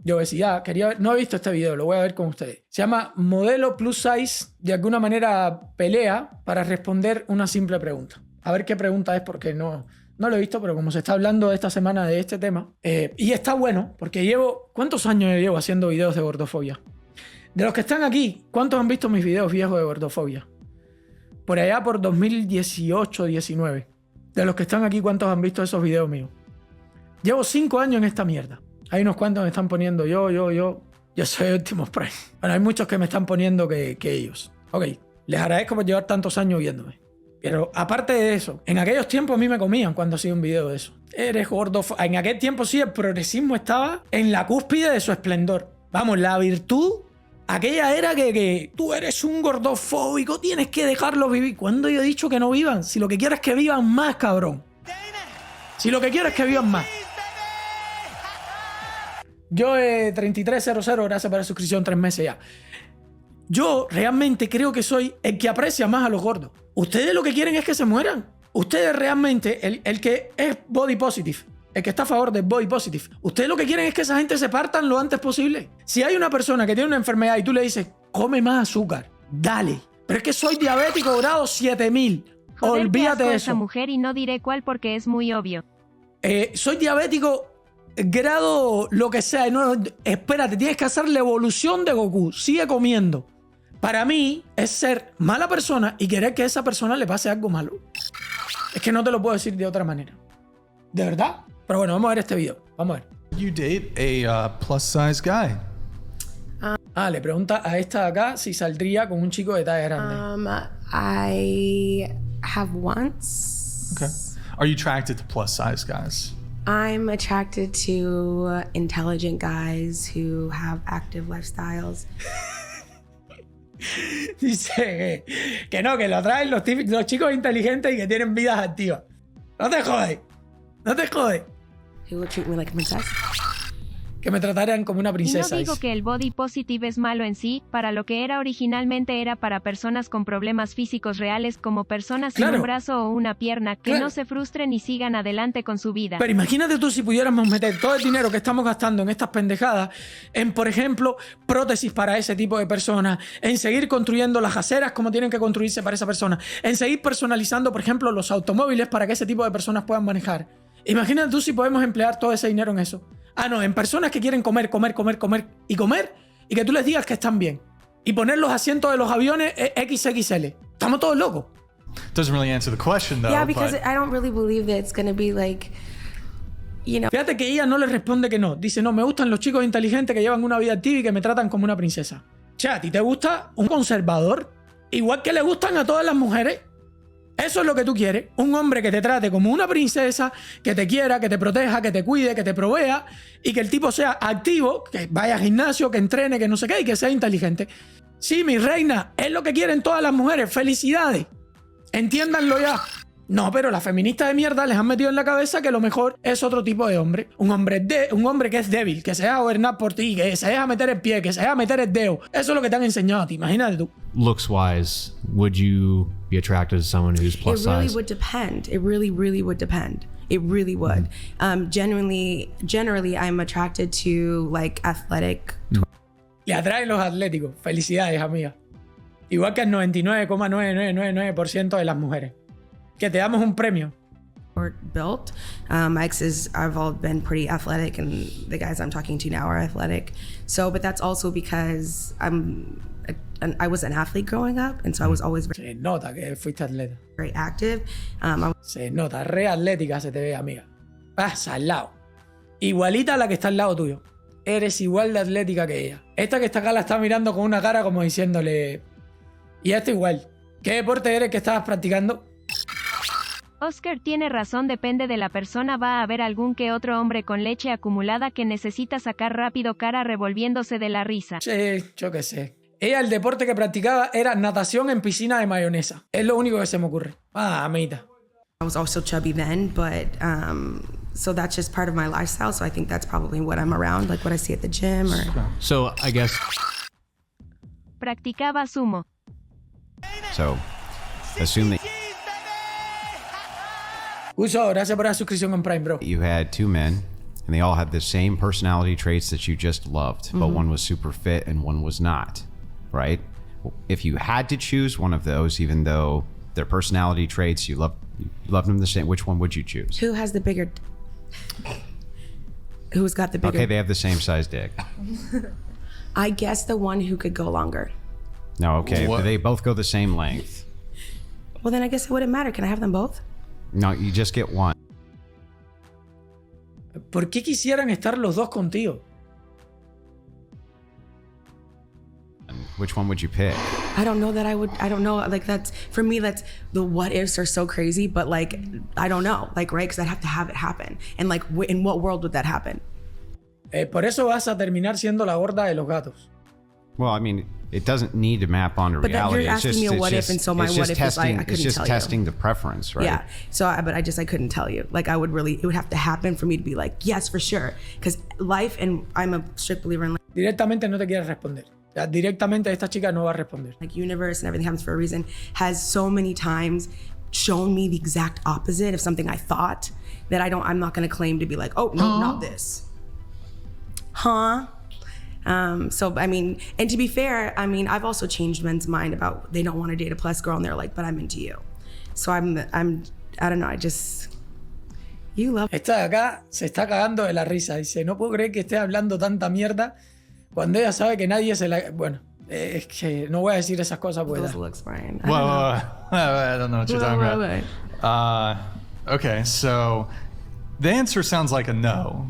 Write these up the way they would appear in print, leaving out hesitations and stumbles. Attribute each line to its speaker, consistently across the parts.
Speaker 1: de obesidad. No he visto este video, lo voy a ver con ustedes. Se llama Modelo Plus Size. De alguna manera pelea para responder una simple pregunta. A ver qué pregunta es, porque no lo he visto, pero como se está hablando esta semana de este tema. Y está bueno, porque ¿cuántos años llevo haciendo videos de gordofobia? De los que están aquí, ¿cuántos han visto mis videos viejos de gordofobia? Por allá por 2018, 19. De los que están aquí, ¿cuántos han visto esos videos míos? Llevo 5 años en esta mierda. Hay unos cuantos me están poniendo yo soy Optimus Prime. Bueno, hay muchos que me están poniendo que ellos. Ok, les agradezco por llevar tantos años viéndome. Pero aparte de eso, en aquellos tiempos a mí me comían cuando hacía un video de eso. Eres gordo. En aquel tiempo sí, el progresismo estaba en la cúspide de su esplendor. Vamos, la virtud, aquella era que tú eres un gordofóbico, tienes que dejarlos vivir. ¿Cuándo yo he dicho que no vivan? Si lo que quiero es que vivan más, cabrón. Si lo que quiero es que vivan más. Yo 3300, gracias por la suscripción, 3 meses ya. Yo realmente creo que soy el que aprecia más a los gordos. Ustedes lo que quieren es que se mueran. Ustedes realmente, el que es body positive, el que está a favor del body positive, ustedes lo que quieren es que esa gente se partan lo antes posible. Si hay una persona que tiene una enfermedad y tú le dices, come más azúcar, dale. Pero es que soy diabético grado 7000.
Speaker 2: Joder,
Speaker 1: olvídate de
Speaker 2: esa
Speaker 1: eso.
Speaker 2: mujer y no diré cuál porque es muy obvio.
Speaker 1: Soy diabético grado lo que sea. No, espérate, tienes que hacer la evolución de Goku. Sigue comiendo. Para mí es ser mala persona y querer que a esa persona le pase algo malo. Es que no te lo puedo decir de otra manera. ¿De verdad? Pero bueno, vamos a ver este video. Vamos a ver.
Speaker 3: You date a plus size guy.
Speaker 1: Le pregunta a esta de acá si saldría con un chico de talla grande.
Speaker 4: I have once.
Speaker 3: Okay. Are you attracted to plus size guys?
Speaker 4: I'm attracted to intelligent guys who have active lifestyles.
Speaker 1: Dice que no, que lo atraen los chicos inteligentes y que tienen vidas activas. No te jodes. No te jodes.
Speaker 4: Who will treat me like a princess.
Speaker 1: Que me trataran como una
Speaker 2: Y no
Speaker 1: princesa.
Speaker 2: digo
Speaker 1: dice.
Speaker 2: que el body positive es malo en sí, para lo que era originalmente era para personas con problemas físicos reales como personas sin
Speaker 1: Claro.
Speaker 2: un brazo o una pierna, que
Speaker 1: Claro.
Speaker 2: no se frustren y sigan adelante con su vida.
Speaker 1: Pero imagínate tú si pudiéramos meter todo el dinero que estamos gastando en estas pendejadas en, por ejemplo, prótesis para ese tipo de personas, en seguir construyendo las aceras como tienen que construirse para esa persona, en seguir personalizando, por ejemplo, los automóviles para que ese tipo de personas puedan manejar. Imagínate tú si podemos emplear todo ese dinero en eso. No, en personas que quieren comer y que tú les digas que están bien. Y poner los asientos de los aviones XXL. Estamos todos locos.
Speaker 3: Doesn't really answer the question though.
Speaker 4: Yeah, because
Speaker 3: but
Speaker 4: I don't really believe that it's gonna be like, you know.
Speaker 1: Fíjate que ella no le responde que no. Dice, no, me gustan los chicos inteligentes que llevan una vida activa y que me tratan como una princesa. Che, ¿a ti te gusta un conservador? Igual que le gustan a todas las mujeres. Eso es lo que tú quieres. Un hombre que te trate como una princesa, que te quiera, que te proteja, que te cuide, que te provea y que el tipo sea activo, que vaya al gimnasio, que entrene, que no sé qué y que sea inteligente. Sí, mi reina, es lo que quieren todas las mujeres. ¡Felicidades! Entiéndanlo ya. No, pero las feministas de mierda les han metido en la cabeza que lo mejor es otro tipo de hombre. Un hombre que es débil, que se deja gobernar por ti, que se deja meter el pie, que se deja meter el dedo. Eso es lo que te han enseñado a ti. Imagínate tú.
Speaker 5: Looks wise, would you be attracted to someone who's plus
Speaker 4: It really
Speaker 5: size?
Speaker 4: would depend. It really, really would depend. It really would. Generally, I'm attracted to like athletic.
Speaker 1: Le atraen los atléticos. Felicidades, amiga. Igual que el 99,9999% de las mujeres. Que te damos un premio.
Speaker 4: Or built. My exes have all been pretty athletic, and the guys I'm talking to now are athletic. So, but that's also because I was an athlete growing up, and so I was always
Speaker 1: Se nota que fuiste atleta.
Speaker 4: very active.
Speaker 1: Se nota. Re atlética se te ve, amiga. Pasa al lado. Igualita a la que está al lado tuyo. Eres igual de atlética que ella. Esta que está acá la está mirando con una cara como diciéndole... Y esta igual. ¿Qué deporte eres que estabas practicando?
Speaker 2: Oscar tiene razón, depende de la persona. Va a haber algún que otro hombre con leche acumulada que necesita sacar rápido cara revolviéndose de la risa.
Speaker 1: Sí, yo qué sé. Ella el deporte que practicaba era natación en piscina de mayonesa. Es lo único que se me ocurre. Amita.
Speaker 4: I was also chubby then, but so that's just part of my lifestyle. So I think that's probably what I'm around, like what I see at the gym or.
Speaker 5: So I guess
Speaker 2: Practicaba sumo.
Speaker 5: so. Assume that
Speaker 1: Uso, gracias por la suscripción con Prime, bro.
Speaker 5: you had two men
Speaker 6: and they all had the same personality traits that you just loved, but one was super fit and one was not, right? If you had to choose one of those, even though their personality traits, you loved them the same, which one would you choose?
Speaker 4: Who has the bigger? Who's got the bigger?
Speaker 6: Okay, they have the same size dick.
Speaker 4: I guess the one who could go longer.
Speaker 6: No, okay,
Speaker 3: What?
Speaker 6: they both go the same length.
Speaker 4: Well, then I guess it wouldn't matter. Can I have them both?
Speaker 6: No, you just get one.
Speaker 1: ¿Por qué quisieran estar los dos contigo?
Speaker 6: Which one would you pick?
Speaker 4: I don't know that I would. I don't know. Like that's for me. That's the what ifs are so crazy. But like I don't know. Like right, because I'd have to have it happen. And like in what world would that happen?
Speaker 1: Por eso vas a terminar siendo la gorda de los gatos.
Speaker 6: Well, I mean, it doesn't need to map onto
Speaker 4: But that
Speaker 6: reality.
Speaker 4: you're asking me a what if, and so my
Speaker 6: it's
Speaker 4: what
Speaker 6: just
Speaker 4: if is like, I
Speaker 6: testing. It's
Speaker 4: couldn't
Speaker 6: just
Speaker 4: tell you.
Speaker 6: testing the preference, right?
Speaker 4: Yeah. So, but I couldn't tell you. Like I would really. It would have to happen for me to be like yes for sure. Because life, and I'm a strict believer in
Speaker 1: Directamente no te quieres responder. O sea, directamente esta chica no va a responder.
Speaker 4: like universe and everything happens for a reason. Has so many times shown me the exact opposite of something I thought that I'm not going to claim to be like, oh no, not this. Huh? So I mean, and to be fair, I mean, I've also changed men's mind about they don't want to date a plus girl, and they're like, but I'm into you. So I don't know. You love.
Speaker 1: Esta de acá se está cagando de la risa. Dice, no puedo creer que esté hablando tanta mierda cuando ella sabe que nadie se la... Bueno, es que no voy a decir esas cosas porque...
Speaker 4: Those looks, Brian.
Speaker 3: Whoa. I don't know what you're talking about. Okay, so the answer sounds like a no.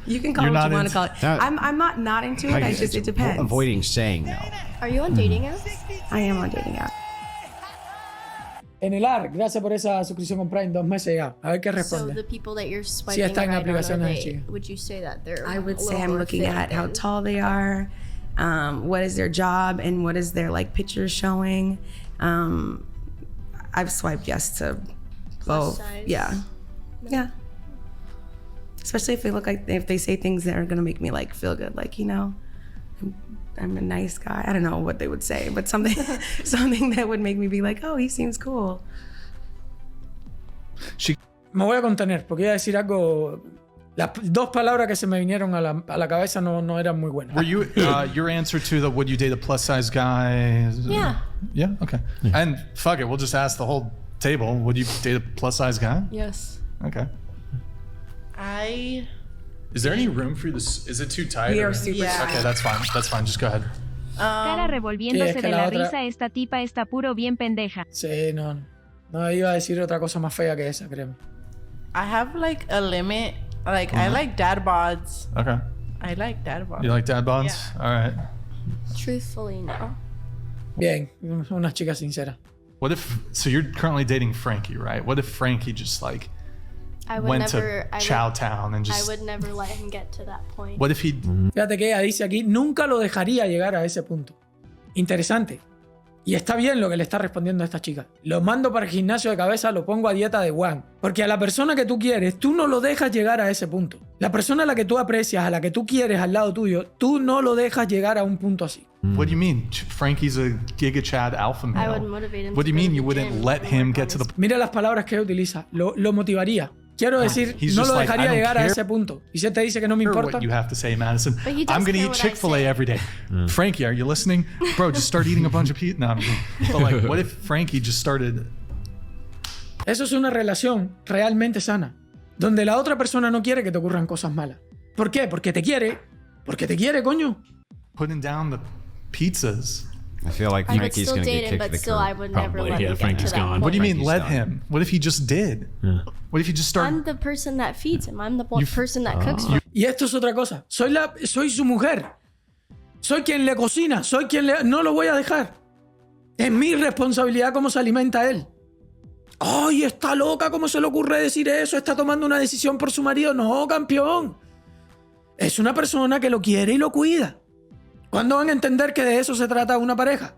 Speaker 4: You can call
Speaker 3: You're
Speaker 4: it what
Speaker 3: not
Speaker 4: you want to
Speaker 3: into-
Speaker 4: call it. I'm not into it. It depends.
Speaker 6: Avoiding saying no.
Speaker 7: Are you on dating apps?
Speaker 4: I am on dating app.
Speaker 1: En el AR, gracias por esa suscripción con Prime, 2 meses ya. A ver qué
Speaker 7: So
Speaker 1: responde.
Speaker 7: the people that you're swiping
Speaker 1: está en
Speaker 7: right on,
Speaker 1: aplicaciones
Speaker 7: are
Speaker 1: de
Speaker 7: they,
Speaker 1: chica.
Speaker 7: would you say that they're
Speaker 4: I would
Speaker 7: a
Speaker 4: say
Speaker 7: little
Speaker 4: I'm
Speaker 7: more
Speaker 4: looking
Speaker 7: fit
Speaker 4: at how
Speaker 7: than-
Speaker 4: tall they are, what is their job, and what is their like pictures showing. I've swiped yes to both.
Speaker 7: size?
Speaker 4: Yeah. Especially if they look like if they say things that are gonna make me like feel good, like I'm a nice guy. I don't know what they would say, but something that would make me be like, oh, he seems cool.
Speaker 1: Me voy a contener porque iba a decir algo... Las dos palabras que se me vinieron a la cabeza no eran muy buenas.
Speaker 3: Were you your answer to the would you date a plus size guy?
Speaker 7: Yeah.
Speaker 3: Yeah. Okay. And fuck it, we'll just ask the whole table. Would you date a plus size guy?
Speaker 7: Yes.
Speaker 3: Okay. Is there any room for this? Is it too tight?
Speaker 4: We
Speaker 3: or-
Speaker 4: are super
Speaker 3: Okay, that's fine. That's fine. Just go ahead.
Speaker 2: Cara
Speaker 1: Sí,
Speaker 2: revolviéndose
Speaker 1: es que
Speaker 2: de
Speaker 1: la
Speaker 2: la
Speaker 1: otra-
Speaker 2: risa, esta tipa está puro bien pendeja.
Speaker 1: Sí, no iba a decir otra cosa más fea que esa, créeme.
Speaker 8: I have like a limit. Like I like dad bods.
Speaker 3: Okay.
Speaker 8: I like dad bods.
Speaker 3: You like dad bods? All right.
Speaker 7: Truthfully, no.
Speaker 1: Bien, una chica sincera.
Speaker 3: What if? So you're currently dating Frankie, right? What if Frankie just like
Speaker 7: I would
Speaker 3: went
Speaker 7: never.
Speaker 3: to Chowtown and
Speaker 7: I
Speaker 3: just?
Speaker 7: would never let him get to that point.
Speaker 3: What if he?
Speaker 1: Fíjate que ella dice aquí, nunca lo dejaría llegar a ese punto. Interesante. Y está bien lo que le está respondiendo a esta chica. Lo mando para el gimnasio de cabeza, lo pongo a dieta de One. Porque a la persona que tú quieres, tú no lo dejas llegar a ese punto. La persona a la que tú aprecias, a la que tú quieres al lado tuyo, tú no lo dejas llegar a un punto así.
Speaker 3: What do you mean? Frankie's a Giga Chad alpha male.
Speaker 7: I would motivate him
Speaker 3: What do
Speaker 7: to
Speaker 3: you
Speaker 7: go
Speaker 3: mean
Speaker 7: to
Speaker 3: you
Speaker 7: the
Speaker 3: wouldn't
Speaker 7: gym
Speaker 3: let
Speaker 7: and
Speaker 3: him
Speaker 7: work
Speaker 3: get
Speaker 7: on
Speaker 3: to the?
Speaker 7: his-
Speaker 1: Mira las palabras que ella utiliza. Lo motivaría. Quiero decir,
Speaker 3: He's
Speaker 1: no
Speaker 3: just
Speaker 1: lo
Speaker 3: like,
Speaker 1: dejaría
Speaker 3: I don't
Speaker 1: llegar a
Speaker 3: care.
Speaker 1: ese punto. Y si él te dice que no me
Speaker 3: Hear
Speaker 1: importa,
Speaker 3: what you have to say, Madison.
Speaker 7: But he does
Speaker 3: I'm gonna
Speaker 7: care
Speaker 3: eat
Speaker 7: what I
Speaker 3: Chick-fil-A
Speaker 7: say.
Speaker 3: every day. Frankie, are you listening? Bro, just start eating a bunch of pizza. No, I'm kidding. But like, what if Frankie just started?
Speaker 1: eso es una relación realmente sana. Donde la otra persona no quiere que te ocurran cosas malas. ¿Por qué? Porque te quiere. Porque te quiere, coño.
Speaker 3: Putting down the pizzas.
Speaker 6: I feel like
Speaker 7: I would
Speaker 6: Frankie's
Speaker 7: still
Speaker 6: gonna
Speaker 7: date
Speaker 6: get
Speaker 7: him,
Speaker 6: kicked to
Speaker 7: but
Speaker 6: the
Speaker 7: still, I
Speaker 6: curb.
Speaker 7: would never
Speaker 5: Probably,
Speaker 7: let
Speaker 5: yeah,
Speaker 7: him get
Speaker 5: Frankie's
Speaker 7: to that
Speaker 5: gone.
Speaker 7: point.
Speaker 3: What do you mean,
Speaker 6: Frankie's
Speaker 3: let
Speaker 6: done.
Speaker 3: him? What if he just did? What if he just started?
Speaker 7: I'm the person that feeds him. I'm the
Speaker 3: You-
Speaker 7: person that cooks for him.
Speaker 1: Y esto es otra cosa. Soy su mujer. Soy quien le cocina. No lo voy a dejar. Es mi responsabilidad cómo se alimenta él. ¡Ay, está loca! ¿Cómo se le ocurre decir eso? ¿Está tomando una decisión por su marido? No, campeón. Es una persona que lo quiere y lo cuida. ¿Cuándo van a entender que de eso se trata una pareja?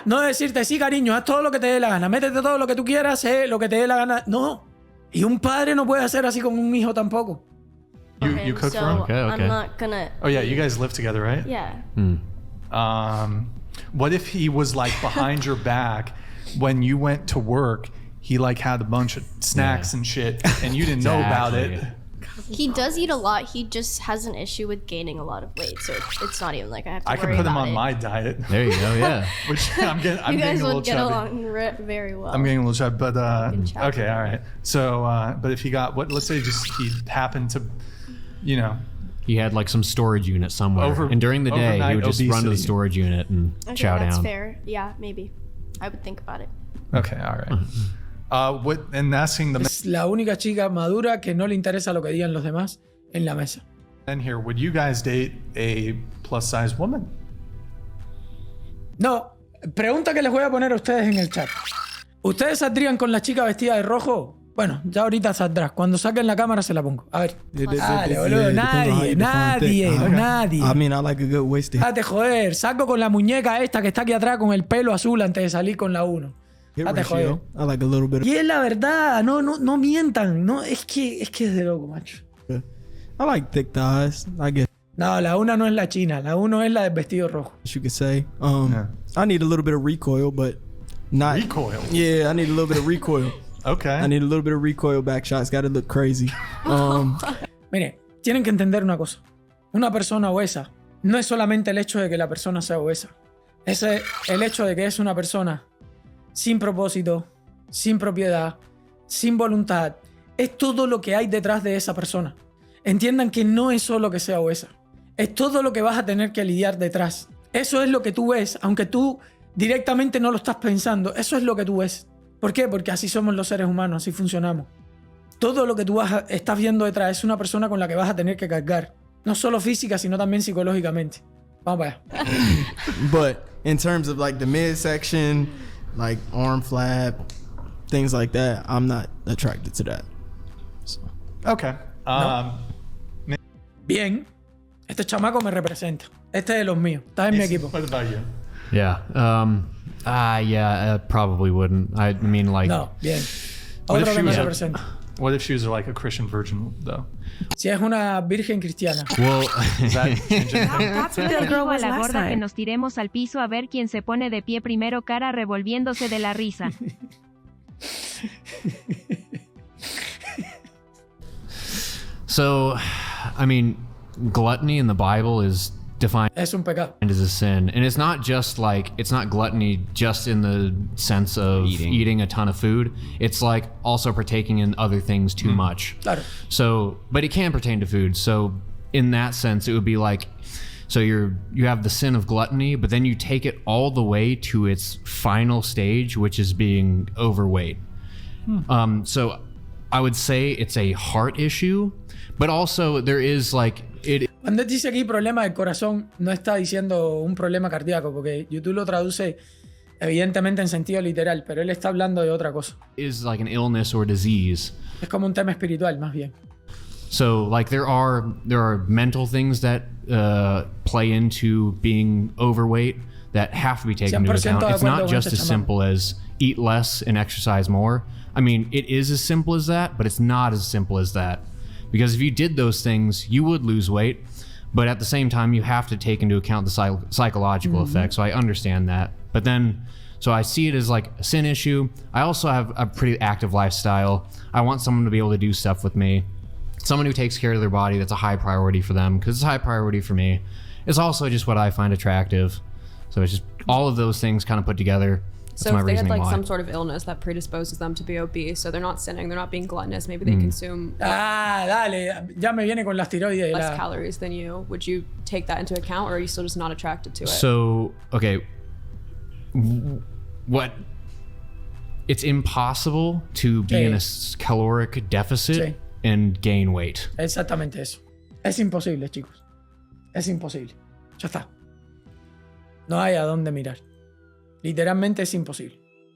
Speaker 1: No decirte, sí, cariño, haz todo lo que te dé la gana. Métete todo lo que tú quieras, lo que te dé la gana. No. Y un padre no puede hacer así con un hijo tampoco.
Speaker 7: for
Speaker 3: You
Speaker 7: him,
Speaker 3: cook
Speaker 7: so
Speaker 3: for him?
Speaker 5: Okay, okay.
Speaker 7: I'm not gonna.
Speaker 3: Oh yeah, you guys live together, right?
Speaker 7: Yeah.
Speaker 3: What if he was like behind your back when you went to work? He like had a bunch of snacks and shit, and you didn't know about it.
Speaker 5: Exactly.
Speaker 7: He does eat a lot. He just has an issue with gaining a lot of weight, so it's not even like I have to
Speaker 3: I
Speaker 7: worry
Speaker 3: can put him
Speaker 7: about
Speaker 3: on
Speaker 7: it.
Speaker 3: my diet,
Speaker 5: There you go. Yeah.
Speaker 3: which I'm
Speaker 7: You
Speaker 3: getting
Speaker 7: guys
Speaker 3: a little
Speaker 7: would get
Speaker 3: chubby.
Speaker 7: along very well.
Speaker 3: I'm getting a little chubby, but
Speaker 7: chubby.
Speaker 3: okay, all right. So, but if he got let's say just he happened to, you know,
Speaker 5: He had like some storage unit somewhere, and during the day he
Speaker 3: overnight
Speaker 5: would just run to the
Speaker 3: obesity.
Speaker 5: storage unit and
Speaker 7: Okay,
Speaker 5: chow
Speaker 7: that's
Speaker 5: down.
Speaker 7: fair. Yeah, maybe. I would think about it.
Speaker 3: okay, all right. And asking the
Speaker 1: Es la única chica madura que no le interesa lo que digan los demás en la mesa.
Speaker 3: men here, would you guys date a plus size woman?
Speaker 1: No, pregunta que les voy a poner a ustedes en el chat. ¿Ustedes saldrían con la chica vestida de rojo? Bueno, ya ahorita saldrás. Cuando saquen la cámara se la pongo. A ver. Dale, boludo. Nadie.
Speaker 9: I mean, I like a good waisted.
Speaker 1: Date joder. Saco con la muñeca esta que está aquí atrás con el pelo azul antes de salir con la 1.
Speaker 9: hip
Speaker 1: Date joder.
Speaker 9: ratio. I like a little bit.
Speaker 1: Y es la verdad. No mientan. No, es que es de loco, macho.
Speaker 9: I like thick thighs. I guess
Speaker 1: No, la 1 no es la china. La 1 es la del vestido rojo.
Speaker 9: you could say. I need a little bit of recoil, but not
Speaker 3: Recoil.
Speaker 9: Yeah, I need a little bit of recoil.
Speaker 3: Okay.
Speaker 9: I need a little bit of recoil back shots. Got to look crazy.
Speaker 1: Mire, tienen que entender una cosa. Una persona obesa no es solamente el hecho de que la persona sea obesa. Es el hecho de que es una persona sin propósito, sin propiedad, sin voluntad. Es todo lo que hay detrás de esa persona. Entiendan que no es solo que sea obesa. Es todo lo que vas a tener que lidiar detrás. Eso es lo que tú ves, aunque tú directamente no lo estás pensando. Eso es lo que tú ves. ¿Por qué? Porque así somos los seres humanos, así funcionamos. Todo lo que tú estás viendo detrás es una persona con la que vas a tener que cargar. No solo física, sino también psicológicamente. Vamos para allá.
Speaker 9: But in terms of like the midsection, like arm flap, things like that, I'm not attracted to that.
Speaker 3: Okay.
Speaker 1: Bien. Este chamaco me representa. Este es de los míos. Está en mi equipo.
Speaker 3: What about you?
Speaker 5: Yeah. Probably wouldn't. I mean, like.
Speaker 1: No, bien.
Speaker 3: What if
Speaker 1: Otro
Speaker 3: she
Speaker 1: que me
Speaker 3: was
Speaker 1: representa.
Speaker 3: What if she was like a Christian virgin though?
Speaker 1: Si es una virgen cristiana.
Speaker 5: Well,
Speaker 3: Is that changing?
Speaker 4: That's what
Speaker 2: Yo
Speaker 4: the
Speaker 2: le
Speaker 4: girl
Speaker 2: digo a
Speaker 4: was
Speaker 2: la
Speaker 4: last
Speaker 2: gorda que
Speaker 4: time.
Speaker 2: nos tiremos al piso a ver quién se pone de pie primero, cara revolviéndose de la risa.
Speaker 5: so, I mean, gluttony in the Bible is defined
Speaker 1: Es un pecado.
Speaker 5: as a sin, and it's not just like it's not gluttony just in the sense of eating a ton of food. It's like also partaking in other things too much.
Speaker 1: Claro.
Speaker 5: So, but it can pertain to food. So, in that sense, it would be like, so you have the sin of gluttony, but then you take it all the way to its final stage, which is being overweight. So, I would say it's a heart issue, but also there is like it.
Speaker 1: Cuando dice aquí problema del corazón, no está diciendo un problema cardíaco, porque YouTube lo traduce evidentemente en sentido literal, pero él está hablando de otra cosa.
Speaker 5: Is like an illness or disease.
Speaker 1: Es como un tema espiritual, más bien.
Speaker 5: So like there are mental things that play into being overweight that have to be taken into
Speaker 1: 100%
Speaker 5: account.
Speaker 1: de
Speaker 5: It's
Speaker 1: acuerdo
Speaker 5: not
Speaker 1: con
Speaker 5: just
Speaker 1: este
Speaker 5: as
Speaker 1: chamaco.
Speaker 5: simple as eat less and exercise more. I mean, it is as simple as that, but it's not as simple as that. Because if you did those things, you would lose weight. But at the same time, you have to take into account the psychological effects. So I understand that. But then, so I see it as like a sin issue. I also have a pretty active lifestyle. I want someone to be able to do stuff with me. Someone who takes care of their body, that's a high priority for them, because it's a high priority for me. It's also just what I find attractive. So it's just all of those things kind of put together. That's
Speaker 10: So
Speaker 5: my
Speaker 10: if they had
Speaker 5: reasoning
Speaker 10: like
Speaker 5: why.
Speaker 10: some sort of illness that predisposes them to be obese, so they're not sinning, they're not being gluttonous, maybe they consume
Speaker 1: Ah, dale, ya me viene con las tiroides. y
Speaker 10: less
Speaker 1: la-
Speaker 10: calories than you, would you take that into account, or are you still just not attracted to it?
Speaker 5: So, okay. What? It's impossible to be
Speaker 1: Sí.
Speaker 5: in a caloric deficit
Speaker 1: Sí.
Speaker 5: and gain weight.
Speaker 1: Exactamente eso. Es imposible, chicos. Es imposible. Ya está. No hay a dónde mirar. Literalmente es imposible.